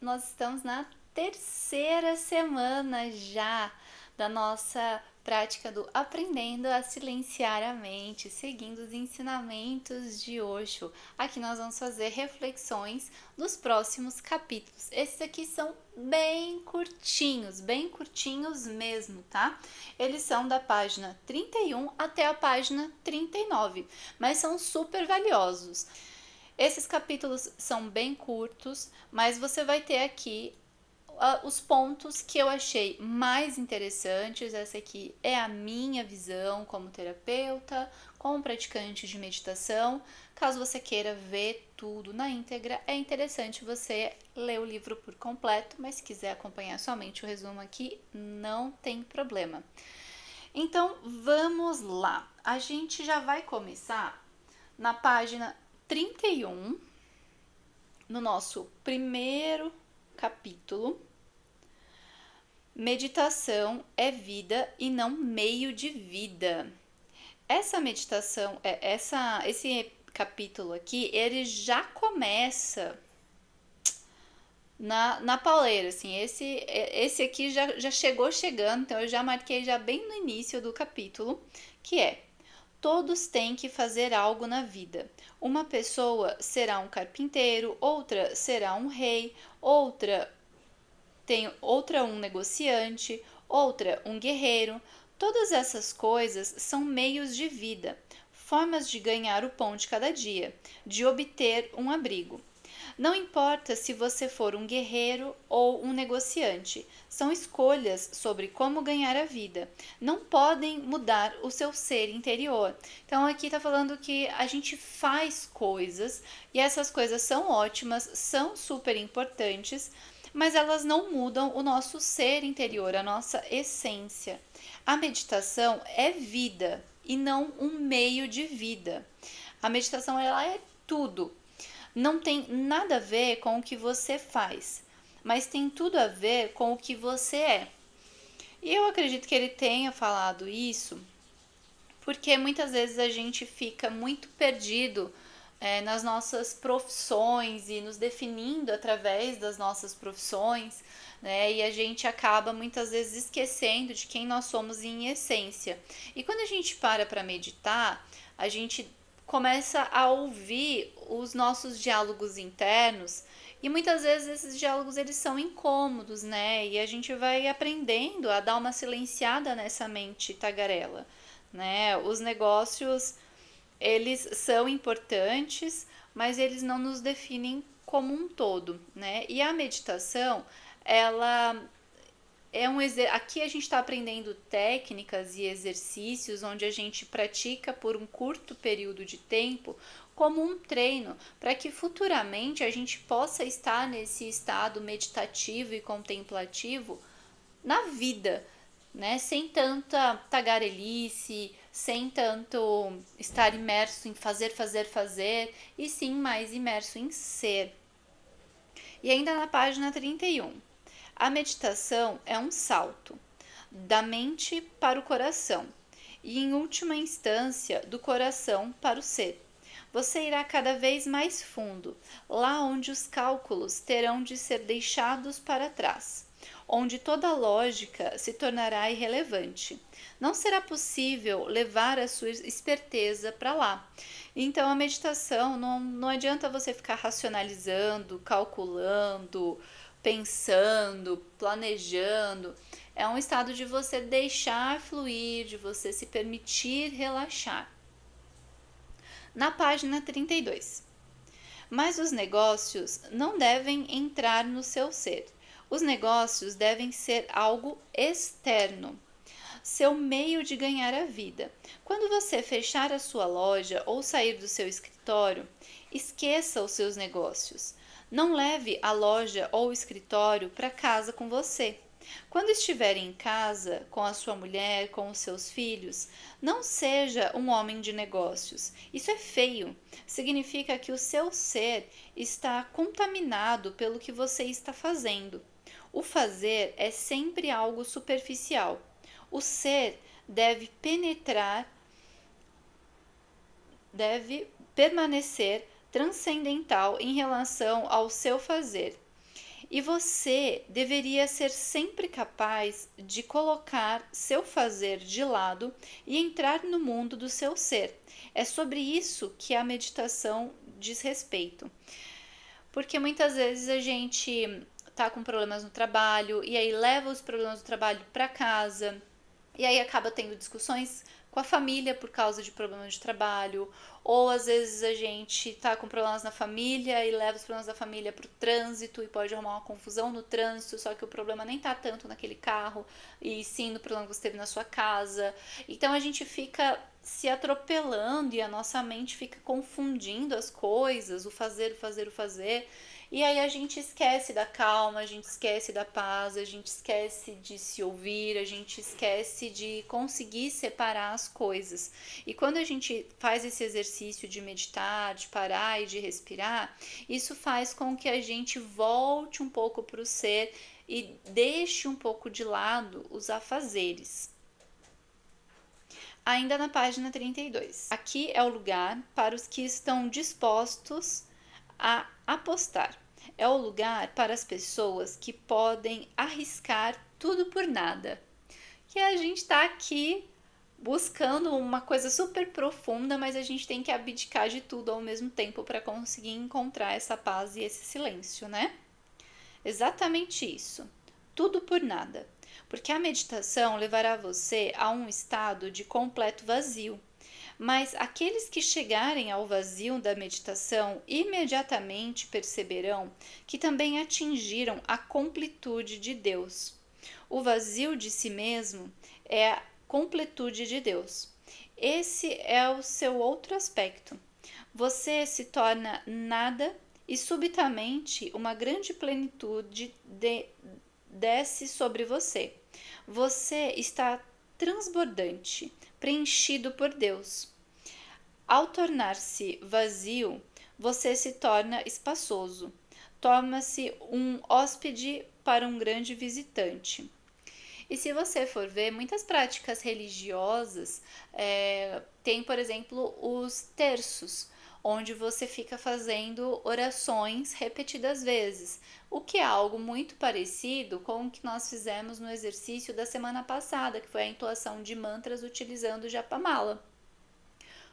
nós estamos na terceira semana já da nossa prática do Aprendendo a Silenciar a Mente, seguindo os ensinamentos de Osho. Aqui nós vamos fazer reflexões dos próximos capítulos. Esses aqui são bem curtinhos mesmo, tá? Eles são da página 31 até a página 39, mas são super valiosos. Esses capítulos são bem curtos, mas você vai ter aqui os pontos que eu achei mais interessantes. Essa aqui é a minha visão como terapeuta, como praticante de meditação. Caso você queira ver tudo na íntegra, é interessante você ler o livro por completo, mas se quiser acompanhar somente o resumo aqui, não tem problema. Então vamos lá. A gente já vai começar na página 31, no nosso primeiro capítulo. Meditação é vida e não meio de vida. Essa meditação, esse capítulo aqui, ele já começa na pauleira, assim, esse aqui já chegou chegando, então eu já marquei já bem no início do capítulo, que é: todos têm que fazer algo na vida. Uma pessoa será um carpinteiro, outra será um rei, outra um negociante, outra um guerreiro. Todas essas coisas são meios de vida, formas de ganhar o pão de cada dia, de obter um abrigo. Não importa se você for um guerreiro ou um negociante, são escolhas sobre como ganhar a vida. Não podem mudar o seu ser interior. Então aqui está falando que a gente faz coisas e essas coisas são ótimas, são super importantes, mas elas não mudam o nosso ser interior, a nossa essência. A meditação é vida e não um meio de vida. A meditação ela é tudo. Não tem nada a ver com o que você faz, mas tem tudo a ver com o que você é. E eu acredito que ele tenha falado isso porque muitas vezes a gente fica muito perdido nas nossas profissões e nos definindo através das nossas profissões, né? E a gente acaba muitas vezes esquecendo de quem nós somos em essência. E quando a gente para meditar, a gente começa a ouvir os nossos diálogos internos e muitas vezes esses diálogos eles são incômodos, né? E a gente vai aprendendo a dar uma silenciada nessa mente tagarela, né? Os negócios, eles são importantes, mas eles não nos definem como um todo, né? E a meditação, ela aqui a gente está aprendendo técnicas e exercícios onde a gente pratica por um curto período de tempo como um treino para que futuramente a gente possa estar nesse estado meditativo e contemplativo na vida, né? Sem tanta tagarelice, sem tanto estar imerso em fazer, e sim mais imerso em ser. E ainda na página 31, a meditação é um salto da mente para o coração e, em última instância, do coração para o ser. Você irá cada vez mais fundo, lá onde os cálculos terão de ser deixados para trás, onde toda lógica se tornará irrelevante. Não será possível levar a sua esperteza para lá. Então, a meditação não adianta você ficar racionalizando, calculando, pensando, planejando. É um estado de você deixar fluir, de você se permitir relaxar. Na página 32. Mas os negócios não devem entrar no seu ser. Os negócios devem ser algo externo, seu meio de ganhar a vida. Quando você fechar a sua loja ou sair do seu escritório, esqueça os seus negócios. Não leve a loja ou o escritório para casa com você. Quando estiver em casa, com a sua mulher, com os seus filhos, não seja um homem de negócios. Isso é feio. Significa que o seu ser está contaminado pelo que você está fazendo. O fazer é sempre algo superficial. O ser deve permanecer transcendental em relação ao seu fazer. E você deveria ser sempre capaz de colocar seu fazer de lado e entrar no mundo do seu ser. É sobre isso que a meditação diz respeito. Porque muitas vezes a gente tá com problemas no trabalho e aí leva os problemas do trabalho para casa e aí acaba tendo discussões com a família por causa de problemas de trabalho, ou às vezes a gente tá com problemas na família e leva os problemas da família pro trânsito e pode arrumar uma confusão no trânsito, só que o problema nem tá tanto naquele carro, e sim no problema que você teve na sua casa. Então a gente fica se atropelando e a nossa mente fica confundindo as coisas, o fazer, o fazer, o fazer. E aí a gente esquece da calma, a gente esquece da paz, a gente esquece de se ouvir, a gente esquece de conseguir separar as coisas. E quando a gente faz esse exercício de meditar, de parar e de respirar, isso faz com que a gente volte um pouco para o ser e deixe um pouco de lado os afazeres. Ainda na página 32. Aqui é o lugar para os que estão dispostos a apostar. É o lugar para as pessoas que podem arriscar tudo por nada. Que a gente está aqui buscando uma coisa super profunda, mas a gente tem que abdicar de tudo ao mesmo tempo para conseguir encontrar essa paz e esse silêncio, né? Exatamente isso. Tudo por nada. Porque a meditação levará você a um estado de completo vazio. Mas aqueles que chegarem ao vazio da meditação imediatamente perceberão que também atingiram a completude de Deus. O vazio de si mesmo é a completude de Deus. Esse é o seu outro aspecto. Você se torna nada e subitamente uma grande plenitude desce sobre você. Você está transbordante, preenchido por Deus. Ao tornar-se vazio, você se torna espaçoso, torna-se um hóspede para um grande visitante. E se você for ver, muitas práticas religiosas tem, por exemplo, os terços, onde você fica fazendo orações repetidas vezes, o que é algo muito parecido com o que nós fizemos no exercício da semana passada, que foi a entoação de mantras utilizando o Japamala.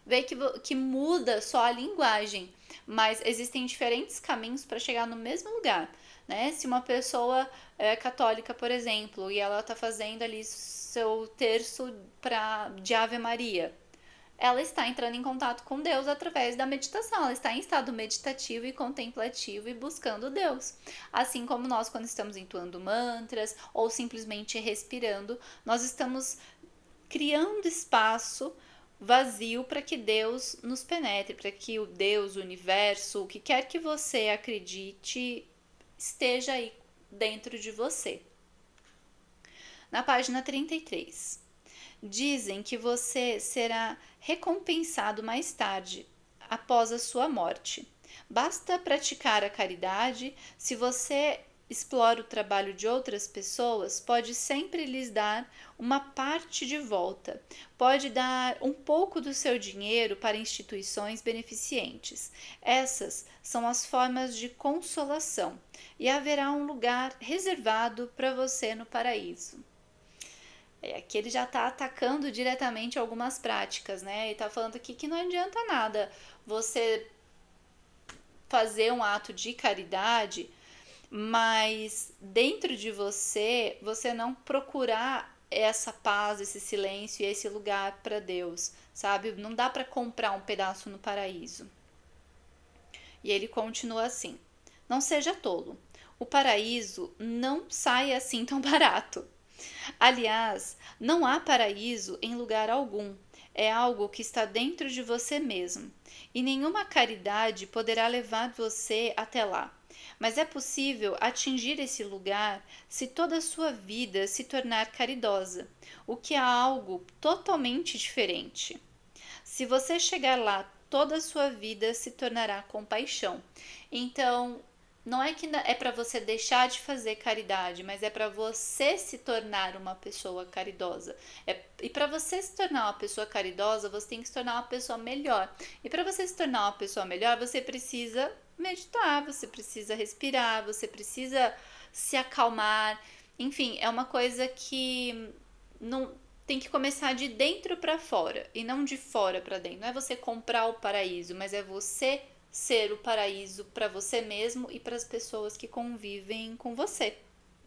Vê que muda só a linguagem, mas existem diferentes caminhos para chegar no mesmo lugar. Né? Se uma pessoa é católica, por exemplo, e ela está fazendo ali seu terço de Ave Maria, ela está entrando em contato com Deus através da meditação. Ela está em estado meditativo e contemplativo e buscando Deus. Assim como nós, quando estamos entoando mantras ou simplesmente respirando, nós estamos criando espaço vazio para que Deus nos penetre, para que o Deus, o universo, o que quer que você acredite, esteja aí dentro de você. Na página 33. Dizem que você será recompensado mais tarde, após a sua morte. Basta praticar a caridade. Se você explora o trabalho de outras pessoas, pode sempre lhes dar uma parte de volta. Pode dar um pouco do seu dinheiro para instituições beneficentes. Essas são as formas de consolação, e haverá um lugar reservado para você no paraíso. Aqui ele já está atacando diretamente algumas práticas, né? Ele está falando aqui que não adianta nada você fazer um ato de caridade, mas dentro de você, você não procurar essa paz, esse silêncio e esse lugar para Deus, sabe? Não dá para comprar um pedaço no paraíso. E ele continua assim: não seja tolo. O paraíso não sai assim tão barato. Aliás, não há paraíso em lugar algum. É algo que está dentro de você mesmo. E nenhuma caridade poderá levar você até lá. Mas é possível atingir esse lugar se toda a sua vida se tornar caridosa, o que é algo totalmente diferente. Se você chegar lá, toda a sua vida se tornará compaixão. Então, não é que é para você deixar de fazer caridade, mas é para você se tornar uma pessoa caridosa. E para você se tornar uma pessoa caridosa, você tem que se tornar uma pessoa melhor. E para você se tornar uma pessoa melhor, você precisa meditar, você precisa respirar, você precisa se acalmar. Enfim, é uma coisa que não tem que começar de dentro para fora e não de fora para dentro. Não é você comprar o paraíso, mas é você ser o paraíso para você mesmo e para as pessoas que convivem com você.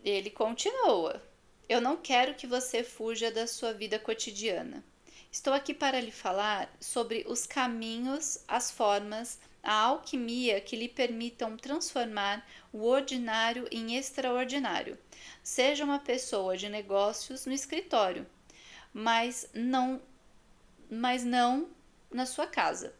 Ele continua: eu não quero que você fuja da sua vida cotidiana. Estou aqui para lhe falar sobre os caminhos, as formas, a alquimia que lhe permitam transformar o ordinário em extraordinário. Seja uma pessoa de negócios no escritório, mas não na sua casa.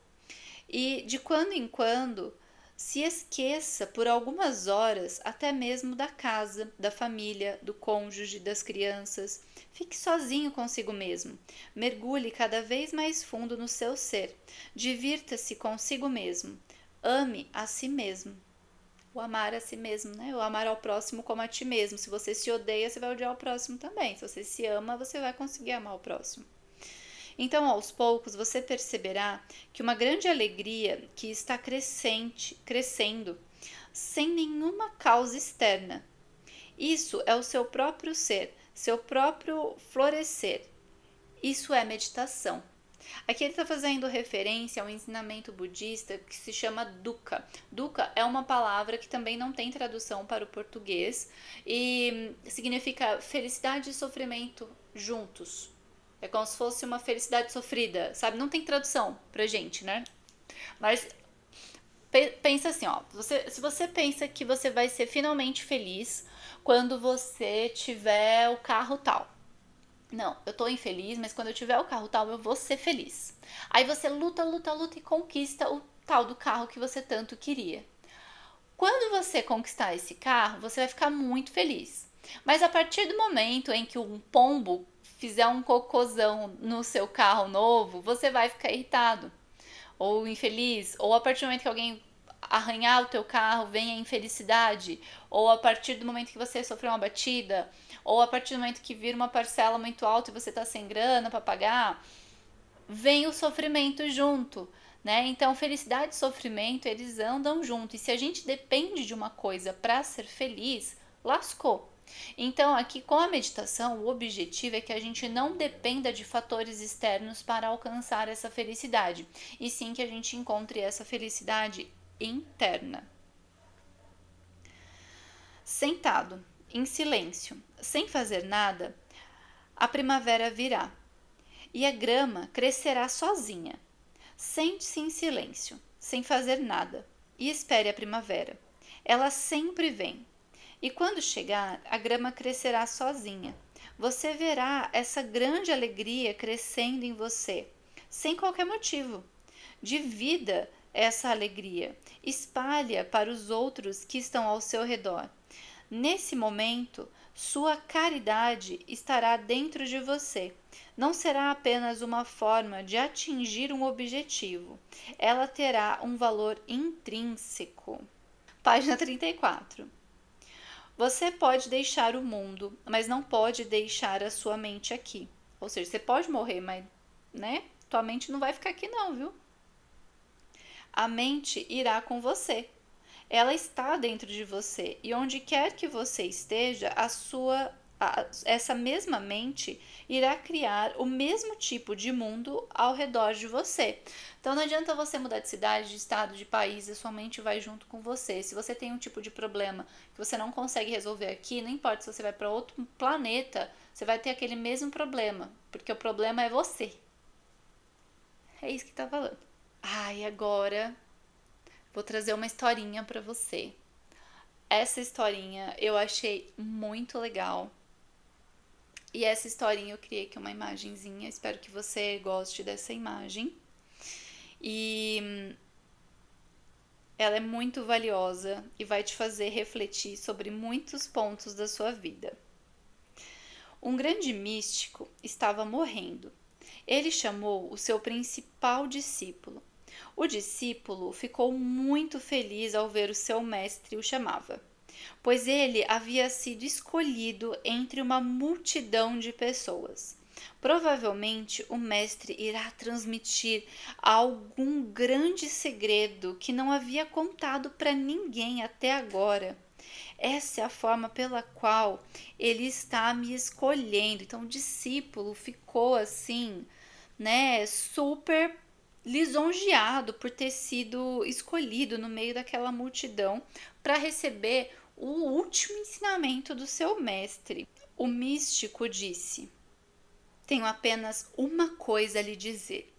E de quando em quando se esqueça por algumas horas até mesmo da casa, da família, do cônjuge, das crianças. Fique sozinho consigo mesmo. Mergulhe cada vez mais fundo no seu ser. Divirta-se consigo mesmo. Ame a si mesmo. O amar a si mesmo, né? O amar ao próximo como a ti mesmo. Se você se odeia, você vai odiar o próximo também. Se você se ama, você vai conseguir amar o próximo. Então, aos poucos, você perceberá que uma grande alegria que está crescendo, sem nenhuma causa externa. Isso é o seu próprio ser, seu próprio florescer. Isso é meditação. Aqui ele está fazendo referência a um ensinamento budista que se chama Dukkha. Dukkha é uma palavra que também não tem tradução para o português e significa felicidade e sofrimento juntos. É como se fosse uma felicidade sofrida, sabe? Não tem tradução pra gente, né? Mas pensa assim, ó. Se você pensa que você vai ser finalmente feliz quando você tiver o carro tal. Não, eu tô infeliz, mas quando eu tiver o carro tal, eu vou ser feliz. Aí você luta, luta, luta e conquista o tal do carro que você tanto queria. Quando você conquistar esse carro, você vai ficar muito feliz. Mas a partir do momento em que um pombo fizer um cocôzão no seu carro novo, você vai ficar irritado ou infeliz, ou a partir do momento que alguém arranhar o teu carro, vem a infelicidade, ou a partir do momento que você sofreu uma batida, ou a partir do momento que vira uma parcela muito alta e você tá sem grana para pagar, vem o sofrimento junto, né? Então, felicidade e sofrimento, eles andam junto. E se a gente depende de uma coisa para ser feliz, lascou. Então, aqui com a meditação, o objetivo é que a gente não dependa de fatores externos para alcançar essa felicidade, e sim que a gente encontre essa felicidade interna. Sentado, em silêncio, sem fazer nada, a primavera virá e a grama crescerá sozinha. Sente-se em silêncio, sem fazer nada, e espere a primavera. Ela sempre vem. E quando chegar, a grama crescerá sozinha. Você verá essa grande alegria crescendo em você, sem qualquer motivo. Divida essa alegria, espalhe-a para os outros que estão ao seu redor. Nesse momento, sua caridade estará dentro de você. Não será apenas uma forma de atingir um objetivo, ela terá um valor intrínseco. Página 34. Você pode deixar o mundo, mas não pode deixar a sua mente aqui. Ou seja, você pode morrer, mas, né? Tua mente não vai ficar aqui não, viu? A mente irá com você. Ela está dentro de você e onde quer que você esteja, essa mesma mente irá criar o mesmo tipo de mundo ao redor de você. Então não adianta você mudar de cidade, de estado, de país, a sua mente vai junto com você. Se você tem um tipo de problema que você não consegue resolver aqui, não importa se você vai para outro planeta, você vai ter aquele mesmo problema, porque o problema é você. É isso que tá falando. E agora vou trazer uma historinha para você. Essa historinha eu achei muito legal. E essa historinha eu criei aqui uma imagenzinha. Espero que você goste dessa imagem. E ela é muito valiosa e vai te fazer refletir sobre muitos pontos da sua vida. Um grande místico estava morrendo. Ele chamou o seu principal discípulo. O discípulo ficou muito feliz ao ver o seu mestre o chamava, pois ele havia sido escolhido entre uma multidão de pessoas. Provavelmente o mestre irá transmitir algum grande segredo que não havia contado para ninguém até agora. Essa é a forma pela qual ele está me escolhendo. Então, o discípulo ficou assim, né, super lisonjeado por ter sido escolhido no meio daquela multidão para receber o último ensinamento do seu mestre. O místico disse: tenho apenas uma coisa a lhe dizer.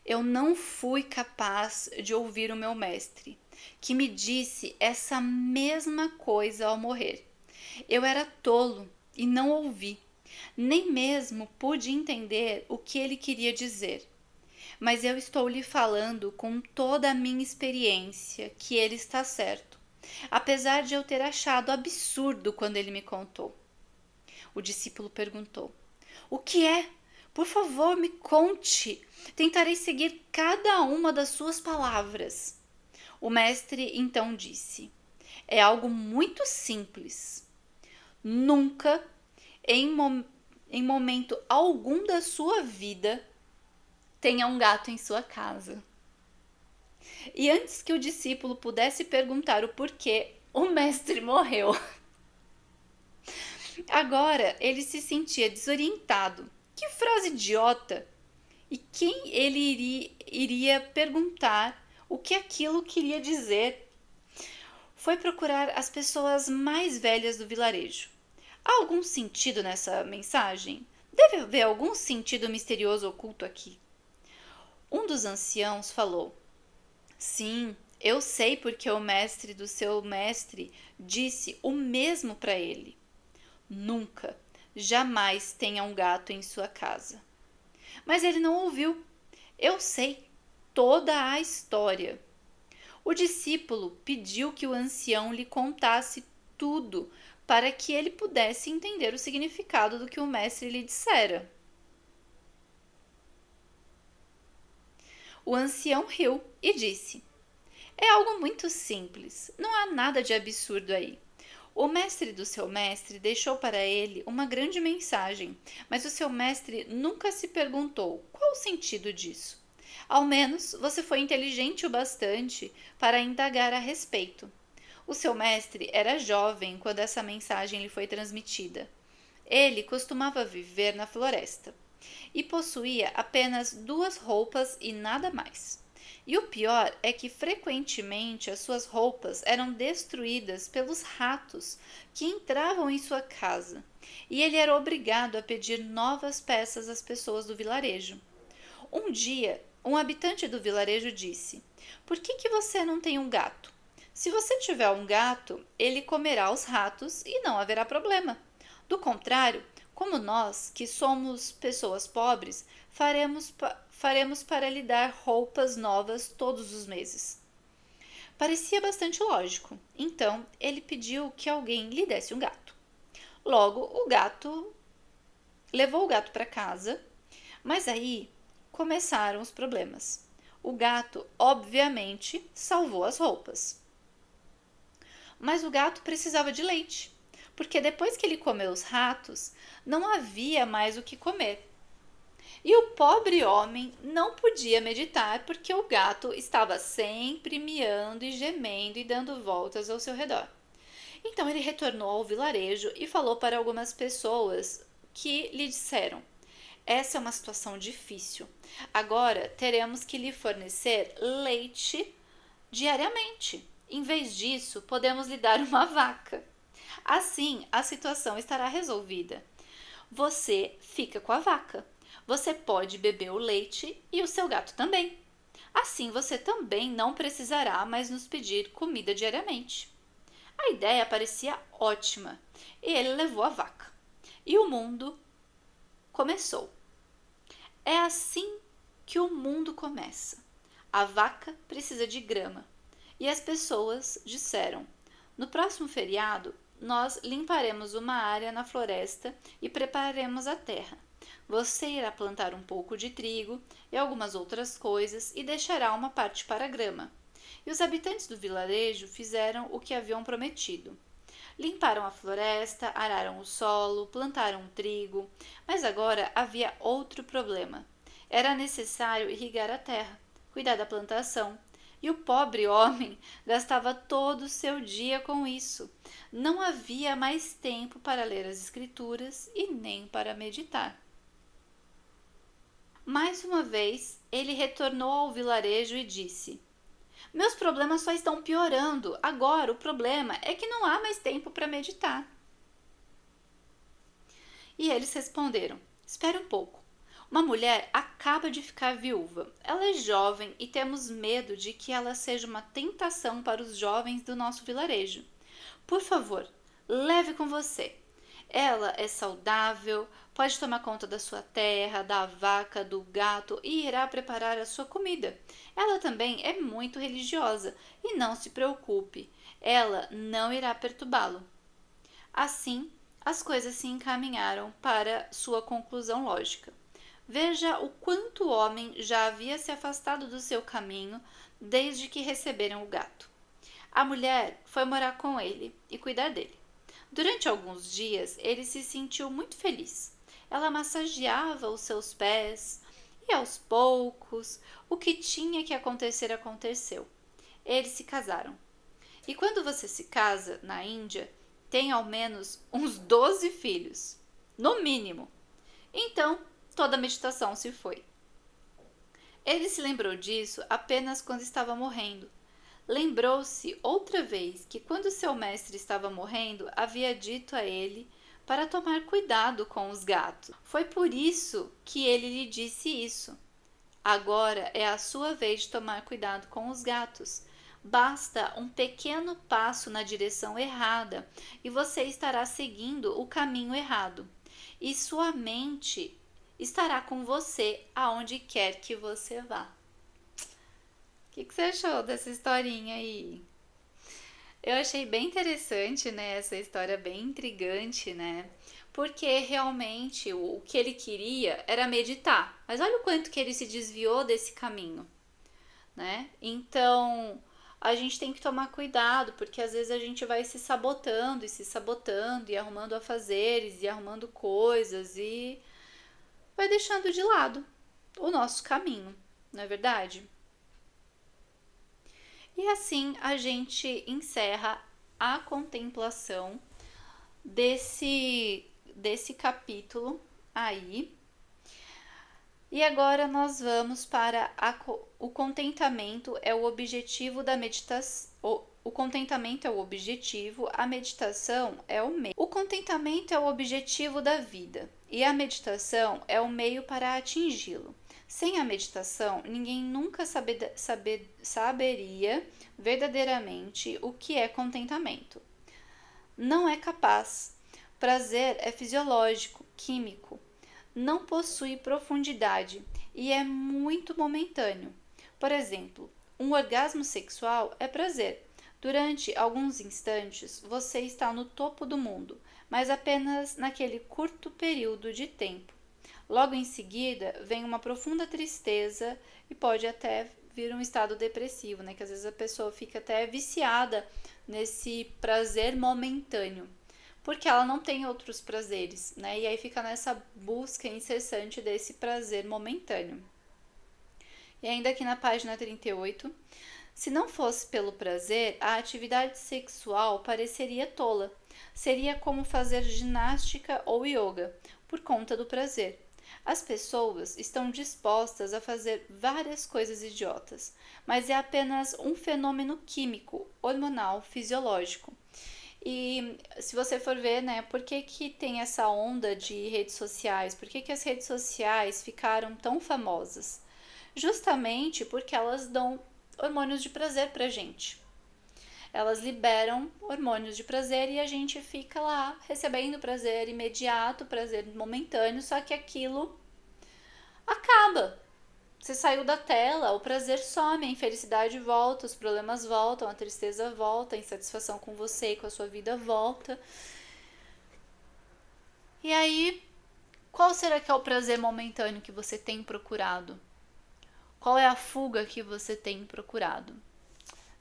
Eu não fui capaz de ouvir o meu mestre, que me disse essa mesma coisa ao morrer. Eu era tolo e não ouvi, nem mesmo pude entender o que ele queria dizer. Mas eu estou lhe falando com toda a minha experiência que ele está certo, apesar de eu ter achado absurdo quando ele me contou. O discípulo perguntou: o que é? Por favor, me conte. Tentarei seguir cada uma das suas palavras. O mestre então disse: é algo muito simples. Nunca, em momento algum da sua vida, tenha um gato em sua casa. E antes que o discípulo pudesse perguntar o porquê, o mestre morreu. Agora ele se sentia desorientado. Que frase idiota! E quem ele iria perguntar o que aquilo queria dizer? Foi procurar as pessoas mais velhas do vilarejo. Há algum sentido nessa mensagem? Deve haver algum sentido misterioso oculto aqui. Um dos anciãos falou: sim, eu sei porque o mestre do seu mestre disse o mesmo para ele. Nunca, jamais tenha um gato em sua casa. Mas ele não ouviu. Eu sei toda a história. O discípulo pediu que o ancião lhe contasse tudo para que ele pudesse entender o significado do que o mestre lhe dissera. O ancião riu e disse: é algo muito simples, não há nada de absurdo aí. O mestre do seu mestre deixou para ele uma grande mensagem, mas o seu mestre nunca se perguntou qual o sentido disso. Ao menos você foi inteligente o bastante para indagar a respeito. O seu mestre era jovem quando essa mensagem lhe foi transmitida. Ele costumava viver na floresta e possuía apenas 2 roupas e nada mais. E o pior é que frequentemente as suas roupas eram destruídas pelos ratos que entravam em sua casa, e ele era obrigado a pedir novas peças às pessoas do vilarejo. Um dia, um habitante do vilarejo disse: por que você não tem um gato? Se você tiver um gato, ele comerá os ratos e não haverá problema. Do contrário, como nós, que somos pessoas pobres, faremos para lhe dar roupas novas todos os meses. Parecia bastante lógico, então ele pediu que alguém lhe desse um gato. Logo, o gato levou o gato para casa, mas aí começaram os problemas. O gato, obviamente, salvou as roupas. Mas o gato precisava de leite, porque depois que ele comeu os ratos, não havia mais o que comer. E o pobre homem não podia meditar porque o gato estava sempre miando e gemendo e dando voltas ao seu redor. Então ele retornou ao vilarejo e falou para algumas pessoas que lhe disseram: essa é uma situação difícil. Agora teremos que lhe fornecer leite diariamente. Em vez disso, podemos lhe dar uma vaca. Assim, a situação estará resolvida. Você fica com a vaca. Você pode beber o leite e o seu gato também. Assim você também não precisará mais nos pedir comida diariamente. A ideia parecia ótima e ele levou a vaca. E o mundo começou. É assim que o mundo começa. A vaca precisa de grama. E as pessoas disseram: no próximo feriado, nós limparemos uma área na floresta e prepararemos a terra. Você irá plantar um pouco de trigo e algumas outras coisas e deixará uma parte para a grama. E os habitantes do vilarejo fizeram o que haviam prometido. Limparam a floresta, araram o solo, plantaram trigo, mas agora havia outro problema. Era necessário irrigar a terra, cuidar da plantação, e o pobre homem gastava todo o seu dia com isso. Não havia mais tempo para ler as escrituras e nem para meditar. Mais uma vez, ele retornou ao vilarejo e disse: Meus problemas só estão piorando. Agora o problema é que não há mais tempo para meditar. E eles responderam: Espere um pouco. Uma mulher acaba de ficar viúva. Ela é jovem e temos medo de que ela seja uma tentação para os jovens do nosso vilarejo. Por favor, leve com você. Ela é saudável, pode tomar conta da sua terra, da vaca, do gato e irá preparar a sua comida. Ela também é muito religiosa e não se preocupe, ela não irá perturbá-lo. Assim, as coisas se encaminharam para sua conclusão lógica. Veja o quanto o homem já havia se afastado do seu caminho desde que receberam o gato. A mulher foi morar com ele e cuidar dele. Durante alguns dias, ele se sentiu muito feliz. Ela massageava os seus pés e, aos poucos, o que tinha que acontecer aconteceu. Eles se casaram. E quando você se casa na Índia, tem ao menos uns 12 filhos, no mínimo. Então, toda a meditação se foi. Ele se lembrou disso apenas quando estava morrendo. Lembrou-se outra vez que quando seu mestre estava morrendo, havia dito a ele para tomar cuidado com os gatos. Foi por isso que ele lhe disse isso. Agora é a sua vez de tomar cuidado com os gatos. Basta um pequeno passo na direção errada e você estará seguindo o caminho errado. E sua mente estará com você aonde quer que você vá. O que você achou dessa historinha aí? Eu achei bem interessante, né? Essa história bem intrigante, né? Porque realmente o que ele queria era meditar. Mas olha o quanto que ele se desviou desse caminho, né? Então, a gente tem que tomar cuidado, porque às vezes a gente vai se sabotando e arrumando afazeres e arrumando coisas e vai deixando de lado o nosso caminho, não é verdade? E assim a gente encerra a contemplação desse capítulo aí. E agora nós vamos para o contentamento é o objetivo da meditação. O contentamento é o objetivo, a meditação é o meio. O contentamento é o objetivo da vida e a meditação é o meio para atingi-lo. Sem a meditação, ninguém nunca saberia verdadeiramente o que é contentamento. Não é capaz. Prazer é fisiológico, químico. Não possui profundidade e é muito momentâneo. Por exemplo, um orgasmo sexual é prazer. Durante alguns instantes, você está no topo do mundo, mas apenas naquele curto período de tempo. Logo em seguida, vem uma profunda tristeza e pode até vir um estado depressivo, né? Que às vezes a pessoa fica até viciada nesse prazer momentâneo, porque ela não tem outros prazeres, né? E aí fica nessa busca incessante desse prazer momentâneo. E ainda aqui na página 38, se não fosse pelo prazer, a atividade sexual pareceria tola. Seria como fazer ginástica ou yoga, por conta do prazer. As pessoas estão dispostas a fazer várias coisas idiotas, mas é apenas um fenômeno químico, hormonal, fisiológico. E se você for ver, né, por que tem essa onda de redes sociais? Por que as redes sociais ficaram tão famosas? Justamente porque elas dão hormônios de prazer pra gente. Elas liberam hormônios de prazer e a gente fica lá recebendo prazer imediato, prazer momentâneo, só que aquilo acaba. Você saiu da tela, o prazer some, a infelicidade volta, os problemas voltam, a tristeza volta, a insatisfação com você e com a sua vida volta. E aí, qual será que é o prazer momentâneo que você tem procurado? Qual é a fuga que você tem procurado?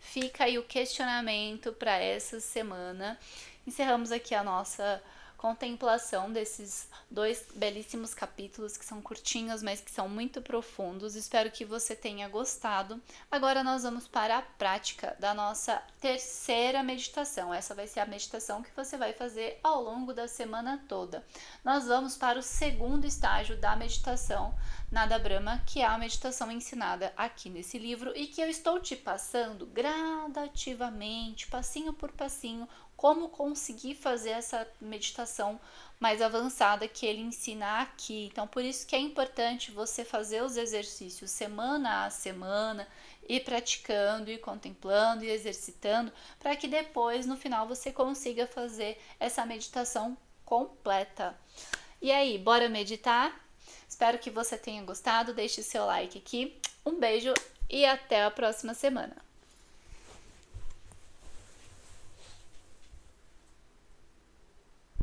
Fica aí o questionamento para essa semana. Encerramos aqui a nossa contemplação desses 2 belíssimos capítulos que são curtinhos, mas que são muito profundos. Espero que você tenha gostado. Agora nós vamos para a prática da nossa terceira meditação. Essa vai ser a meditação que você vai fazer ao longo da semana toda. Nós vamos para o segundo estágio da meditação Nada Brahma, que é a meditação ensinada aqui nesse livro e que eu estou te passando gradativamente, passinho por passinho, como conseguir fazer essa meditação mais avançada que ele ensina aqui. Então, por isso que é importante você fazer os exercícios semana a semana, ir praticando, ir contemplando e exercitando, para que depois, no final, você consiga fazer essa meditação completa. E aí, bora meditar? Espero que você tenha gostado, deixe seu like aqui. Um beijo e até a próxima semana.